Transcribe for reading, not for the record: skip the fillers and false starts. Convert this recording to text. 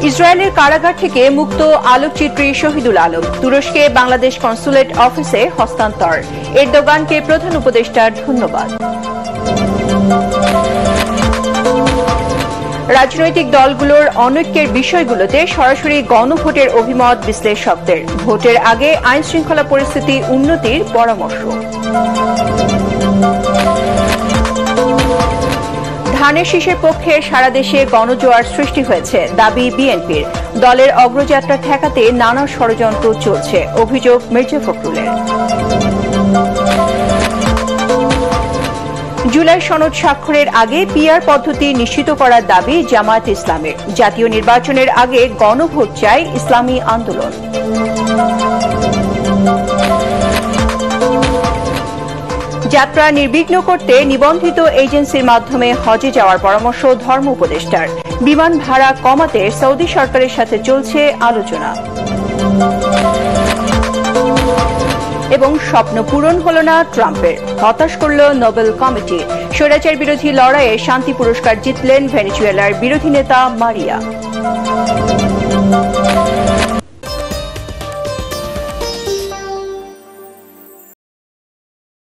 ইসরায়েলের কারাগার থেকে মুক্ত আলোকচিত্রী শহীদুল আলম তুরস্কে বাংলাদেশ কনসুলেট অফিসে হস্তান্তর। এরদোগানকে প্রধান উপদেষ্টার ধন্যবাদ। রাজনৈতিক দলগুলোর অনৈক্যের বিষয়গুলোতে সরাসরি গণভোটের অভিমত বিশ্লেষকদের। ভোটের আগে আইনশৃঙ্খলা পরিস্থিতি উন্নতির পরামর্শ। ধানের শীষের পক্ষে সারা দেশে গণজোয়ার সৃষ্টি হয়েছে, দাবি বিএনপির। দলের অগ্রযাত্রা ঠেকাতে নানা ষড়যন্ত্র চলছে, অভিযোগ মির্জা ফখরুলের। জুলাই সনদ স্বাক্ষরের আগে পিআর পদ্ধতি নিশ্চিত করার দাবি জামায়াত ইসলামের। জাতীয় নির্বাচনের আগে গণভোট চায় ইসলামী আন্দোলন। যাত্রা নির্বিঘ্ন করতে নিবন্ধিত এজেন্সির মাধ্যমে হজে যাওয়ার পরামর্শ ধর্ম উপদেষ্টার। বিমান ভাড়া কমাতে সৌদি সরকারের সাথে চলছে আলোচনা। এবং স্বপ্ন পূরণ হল না ট্রাম্পের, হতাশ করল নোবেল কমিটি। স্বৈরাচার বিরোধী লড়াইয়ে শান্তি পুরস্কার জিতলেন ভেনেজুয়েলার বিরোধী নেতা মারিয়া।